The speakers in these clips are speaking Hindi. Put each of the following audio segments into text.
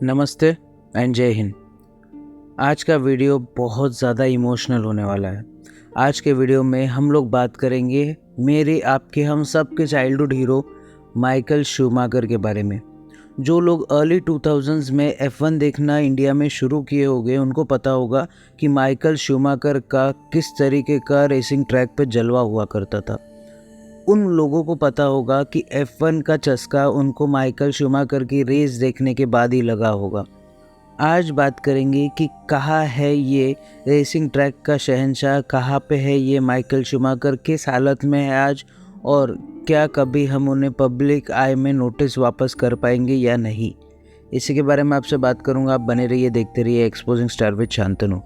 नमस्ते एंड जय हिंद। आज का वीडियो बहुत ज़्यादा इमोशनल होने वाला है। आज के वीडियो में हम लोग बात करेंगे मेरे आपके हम सब के चाइल्डहुड हीरो माइकल शूमाकर के बारे में। जो लोग अर्ली 2000s में F1 देखना इंडिया में शुरू किए होंगे उनको पता होगा कि माइकल शूमाकर का किस तरीके का रेसिंग ट्रैक पे जलवा हुआ करता था। उन लोगों को पता होगा कि F1 का चस्का उनको माइकल शूमाकर की रेस देखने के बाद ही लगा होगा। आज बात करेंगे कि कहाँ है ये रेसिंग ट्रैक का शहंशाह, कहाँ पे है ये माइकल शूमाकर, किस हालत में है आज, और क्या कभी हम उन्हें पब्लिक आई में नोटिस वापस कर पाएंगे या नहीं। इसी के बारे में आपसे बात करूँगा। आप बने रहिए, देखते रहिए exposing star with Shantanu.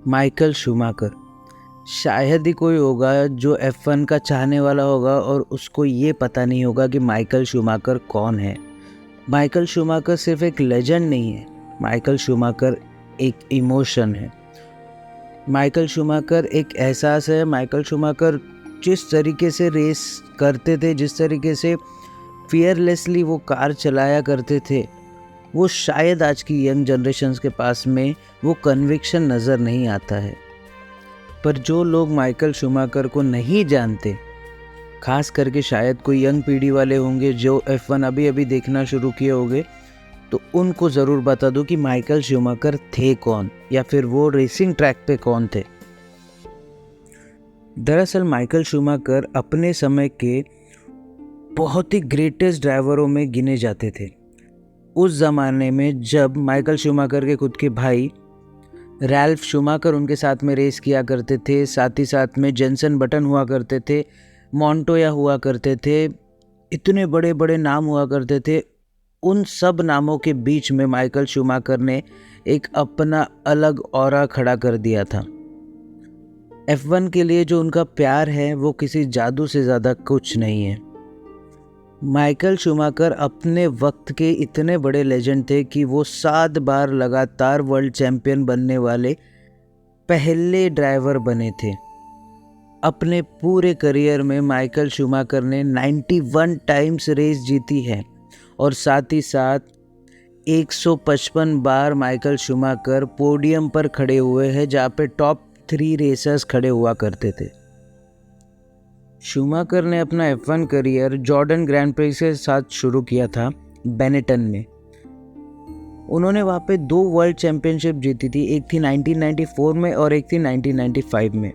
Michael Schumacher, शायद ही कोई होगा जो F1 का चाहने वाला होगा और उसको ये पता नहीं होगा कि माइकल शूमाकर कौन है। माइकल शूमाकर सिर्फ एक लेजेंड नहीं है, माइकल शूमाकर एक इमोशन है, माइकल शूमाकर एक एहसास है। माइकल शूमाकर जिस तरीके से रेस करते थे, जिस तरीके से फियरलेसली वो कार चलाया करते थे, वो शायद आज की यंग जनरेशन्स के पास में वो कन्विक्शन नज़र नहीं आता है। पर जो लोग माइकल शूमाकर को नहीं जानते, खास करके शायद कोई यंग पीढ़ी वाले होंगे जो F1 अभी अभी देखना शुरू किए होंगे, तो उनको ज़रूर बता दूं कि माइकल शूमाकर थे कौन या फिर वो रेसिंग ट्रैक पे कौन थे। दरअसल माइकल शूमाकर अपने समय के बहुत ही ग्रेटेस्ट ड्राइवरों में गिने जाते थे। उस ज़माने में जब माइकल शूमाकर के खुद के भाई रैल्फ शूमाकर उनके साथ में रेस किया करते थे, साथ ही साथ में जेनसन बटन हुआ करते थे, मोंटोया हुआ करते थे, इतने बड़े बड़े नाम हुआ करते थे। उन सब नामों के बीच में माइकल शूमाकर ने एक अपना अलग ऑरा खड़ा कर दिया था। F1 के लिए जो उनका प्यार है वो किसी जादू से ज़्यादा कुछ नहीं है। माइकल शूमाकर अपने वक्त के इतने बड़े लेजेंड थे कि वो 7 बार लगातार वर्ल्ड चैम्पियन बनने वाले पहले ड्राइवर बने थे। अपने पूरे करियर में माइकल शूमाकर ने 91 टाइम्स रेस जीती है और साथ ही साथ 155 बार माइकल शूमाकर पोडियम पर खड़े हुए हैं, जहाँ पे टॉप 3 रेसर्स खड़े हुआ करते थे। शूमाकर ने अपना F1 career Jordan grand prix के साथ शुरू किया था, बेनेटन में। उन्होंने वहाँ पे 2 वर्ल्ड चैम्पियनशिप जीती थी, एक थी 1994 में और एक थी 1995 में।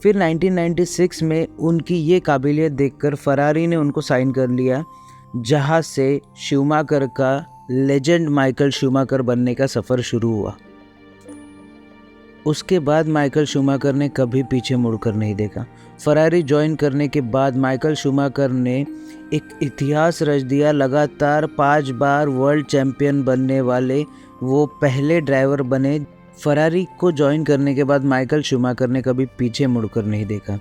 फिर 1996 में उनकी ये काबिलियत देखकर फरारी ने उनको साइन कर लिया, जहाँ से शूमाकर का लेजेंड माइकल शूमाकर बनने का सफ़र शुरू हुआ। उसके बाद माइकल शूमाकर ने कभी पीछे मुड़कर नहीं देखा। फरारी ज्वाइन करने के बाद माइकल शूमाकर ने एक इतिहास रच दिया। लगातार 5 बार वर्ल्ड चैम्पियन बनने वाले वो पहले ड्राइवर बने। फरारी को ज्वाइन करने के बाद माइकल शूमाकर ने कभी पीछे मुड़कर नहीं देखा।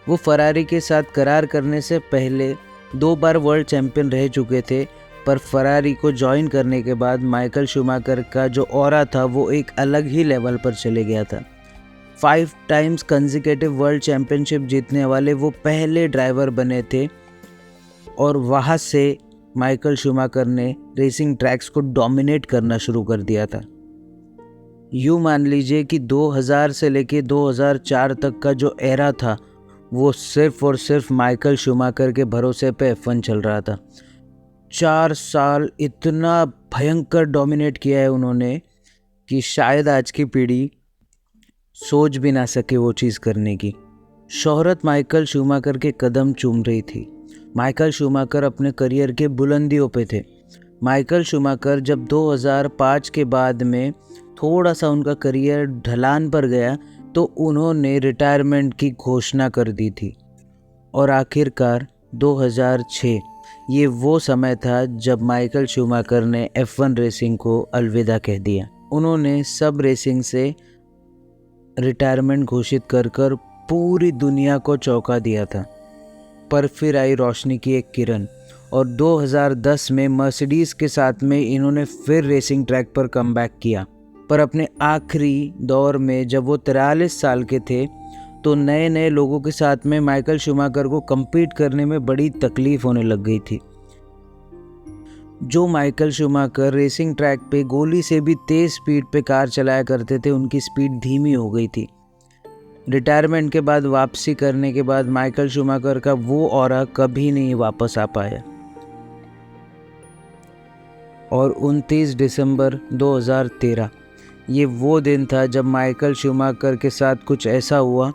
वो फरारी के साथ करार करने से पहले 2 बार वर्ल्ड चैम्पियन रह चुके थे, पर फरारी को ज्वाइन करने के बाद माइकल शूमाकर का जो ऑरा था वो एक अलग ही लेवल पर चले गया था। 5 टाइम्स कंसेक्यूटिव वर्ल्ड चैम्पियनशिप जीतने वाले वो पहले ड्राइवर बने थे और वहाँ से माइकल शूमाकर ने रेसिंग ट्रैक्स को डोमिनेट करना शुरू कर दिया था। यूँ मान लीजिए कि 2000 से लेके 2004 तक का जो एरा था वो सिर्फ और सिर्फ माइकल शूमाकर के भरोसे पे F1 चल रहा था। 4 साल इतना भयंकर डोमिनेट किया है उन्होंने कि शायद आज की पीढ़ी सोच भी ना सके वो चीज़ करने की। शोहरत माइकल शूमाकर के कदम चूम रही थी। माइकल शूमाकर अपने करियर के बुलंदियों पे थे। माइकल शूमाकर जब 2005 के बाद में थोड़ा सा उनका करियर ढलान पर गया तो उन्होंने रिटायरमेंट की घोषणा कर दी थी। और आखिरकार 2006 ये वो समय था जब माइकल शूमाकर ने F1 रेसिंग को अलविदा कह दिया। उन्होंने सब रेसिंग से रिटायरमेंट घोषित कर कर पूरी दुनिया को चौंका दिया था। पर फिर आई रोशनी की एक किरण और 2010 में मर्सिडीज़ के साथ में इन्होंने फिर रेसिंग ट्रैक पर कमबैक किया। पर अपने आखिरी दौर में जब वो 43 साल के थे तो नए नए लोगों के साथ में माइकल शूमाकर को compete करने में बड़ी तकलीफ होने लग गई थी। जो माइकल शूमाकर रेसिंग ट्रैक पे गोली से भी तेज़ स्पीड पे कार चलाया करते थे, उनकी स्पीड धीमी हो गई थी। रिटायरमेंट के बाद वापसी करने के बाद माइकल शूमाकर का वो ऑरा कभी नहीं वापस आ पाया। और 29 दिसंबर 2013 ये वो दिन था जब माइकल शूमाकर के साथ कुछ ऐसा हुआ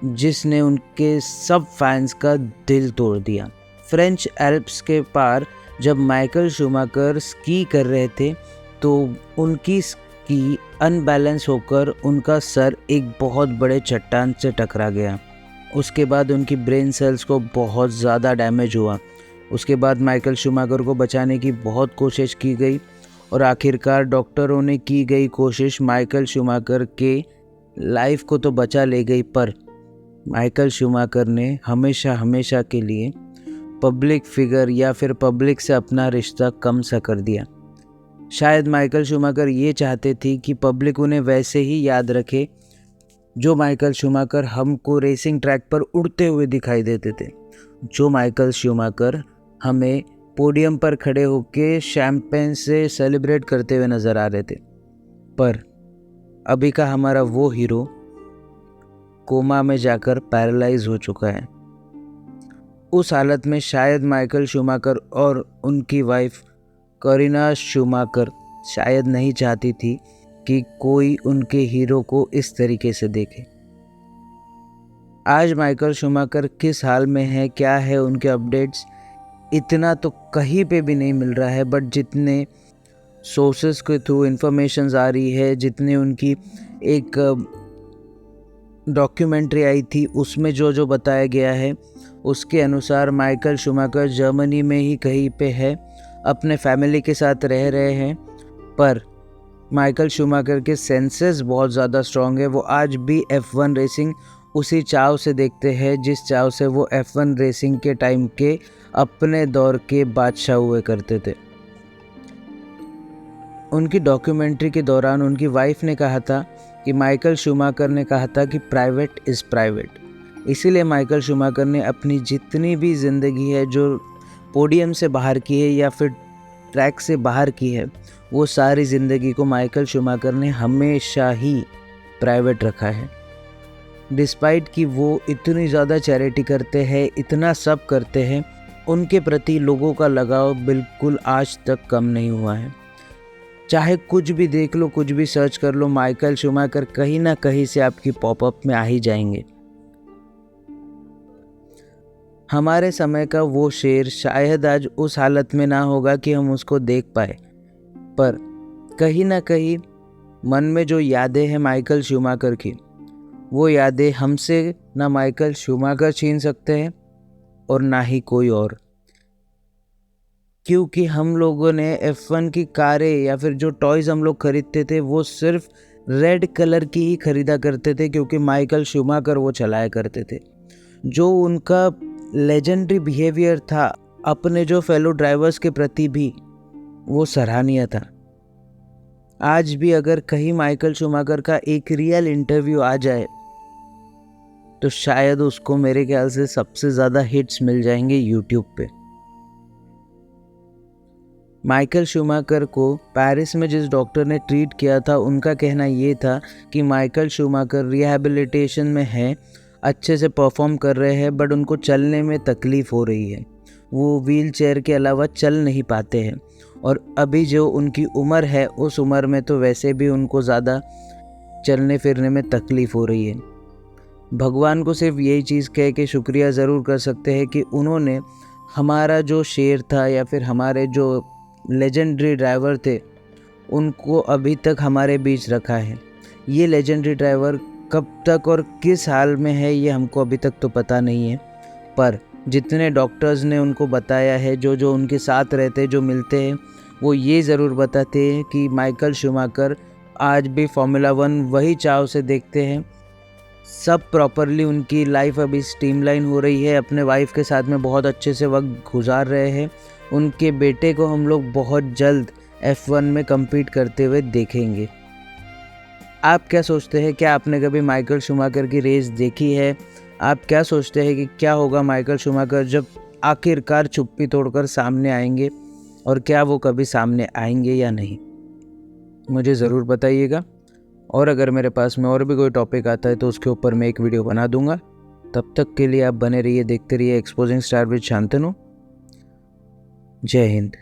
जिसने उनके सब फैंस का दिल तोड़ दिया। फ्रेंच एल्प्स के पार जब माइकल शूमाकर स्की कर रहे थे तो उनकी स्की अनबैलेंस होकर उनका सर एक बहुत बड़े चट्टान से टकरा गया। उसके बाद उनकी ब्रेन सेल्स को बहुत ज़्यादा डैमेज हुआ। उसके बाद माइकल शूमाकर को बचाने की बहुत कोशिश की गई और आखिरकार डॉक्टरों ने की गई कोशिश माइकल शूमाकर के लाइफ को तो बचा ले गई, पर माइकल शूमाकर ने हमेशा के लिए पब्लिक फिगर या फिर पब्लिक से अपना रिश्ता कम सा कर दिया। शायद माइकल शूमाकर ये चाहते थे कि पब्लिक उन्हें वैसे ही याद रखे जो माइकल शूमाकर हमको रेसिंग ट्रैक पर उड़ते हुए दिखाई देते थे, जो माइकल शूमाकर हमें पोडियम पर खड़े होकर शैम्पेन से सेलिब्रेट करते हुए नज़र आ रहे थे। पर अभी का हमारा वो हीरो कोमा में जाकर पैरालाइज हो चुका है। उस हालत में शायद माइकल शूमाकर और उनकी वाइफ करीना शूमाकर शायद नहीं चाहती थी कि कोई उनके हीरो को इस तरीके से देखे। आज माइकल शूमाकर किस हाल में है, क्या है उनके अपडेट्स, इतना तो कहीं पे भी नहीं मिल रहा है। बट जितने सोर्सेस के थ्रू इन्फॉर्मेशंस आ रही है, जितने उनकी एक डॉक्यूमेंट्री आई थी उसमें जो बताया गया है, उसके अनुसार माइकल शूमाकर जर्मनी में ही कहीं पे है, अपने फैमिली के साथ रह रहे हैं। पर माइकल शूमाकर के सेंसेस बहुत ज़्यादा स्ट्रॉन्ग है। वो आज भी F1 रेसिंग उसी चाव से देखते हैं जिस चाव से वो F1 रेसिंग के टाइम के अपने दौर के बादशाह हुए करते थे। उनकी डॉक्यूमेंट्री के दौरान उनकी वाइफ ने कहा था कि माइकल शूमाकर ने कहा था कि प्राइवेट इज़ प्राइवेट। इसीलिए माइकल शूमाकर ने अपनी जितनी भी ज़िंदगी है जो पोडियम से बाहर की है या फिर ट्रैक से बाहर की है, वो सारी ज़िंदगी को माइकल शूमाकर ने हमेशा ही प्राइवेट रखा है। डिस्पाइट कि वो इतनी ज़्यादा चैरिटी करते हैं, इतना सब करते हैं, उनके प्रति लोगों का लगाव बिल्कुल आज तक कम नहीं हुआ है। चाहे कुछ भी देख लो, कुछ भी सर्च कर लो, माइकल शूमाकर कहीं ना कहीं से आपकी पॉपअप में आ ही जाएंगे। हमारे समय का वो शेर शायद आज उस हालत में ना होगा कि हम उसको देख पाए, पर कहीं ना कहीं मन में जो यादें हैं माइकल शूमाकर की, वो यादें हमसे ना माइकल शूमाकर छीन सकते हैं और ना ही कोई और। क्योंकि हम लोगों ने F1 की कारें या फिर जो टॉयज़ हम लोग खरीदते थे वो सिर्फ रेड कलर की ही खरीदा करते थे क्योंकि माइकल शूमाकर वो चलाया करते थे। जो उनका लेजेंडरी बिहेवियर था अपने जो फेलो ड्राइवर्स के प्रति भी, वो सराहनीय था। आज भी अगर कहीं माइकल शूमाकर का एक रियल इंटरव्यू आ जाए तो शायद उसको मेरे ख्याल से सबसे ज़्यादा हिट्स मिल जाएंगे यूट्यूब पे। माइकल शूमाकर को पेरिस में जिस डॉक्टर ने ट्रीट किया था, उनका कहना ये था कि माइकल शूमाकर रिहैबिलिटेशन में हैं, अच्छे से परफॉर्म कर रहे हैं, बट उनको चलने में तकलीफ़ हो रही है। वो व्हील चेयर के अलावा चल नहीं पाते हैं और अभी जो उनकी उम्र है उस उम्र में तो वैसे भी उनको ज़्यादा चलने फिरने में तकलीफ़ हो रही है। भगवान को सिर्फ यही चीज़ कह के शुक्रिया ज़रूर कर सकते हैं कि उन्होंने हमारा जो शेर था या फिर हमारे जो लेजेंडरी ड्राइवर थे उनको अभी तक हमारे बीच रखा है। ये लेजेंडरी ड्राइवर कब तक और किस हाल में है ये हमको अभी तक तो पता नहीं है, पर जितने डॉक्टर्स ने उनको बताया है, जो उनके साथ रहते, जो मिलते हैं, वो ये ज़रूर बताते हैं कि माइकल शूमाकर आज भी फार्मूला 1 वही चाव से देखते हैं। सब प्रॉपरली उनकी लाइफ अभी स्ट्रीमलाइन हो रही है, अपने वाइफ के साथ में बहुत अच्छे से वक्त गुजार रहे हैं। उनके बेटे को हम लोग बहुत जल्द F1 में compete करते हुए देखेंगे। आप क्या सोचते हैं? क्या आपने कभी माइकल शूमाकर की रेस देखी है? आप क्या सोचते हैं कि क्या होगा माइकल शूमाकर जब आखिरकार चुप्पी तोड़कर सामने आएंगे, और क्या वो कभी सामने आएंगे या नहीं? मुझे ज़रूर बताइएगा। और अगर मेरे पास में और भी कोई टॉपिक आता है तो उसके ऊपर मैं एक वीडियो बना दूंगा। तब तक के लिए आप बने रहिए, देखते रहिए एक्सपोजिंग स्टार विद शांतनु। जय हिंद।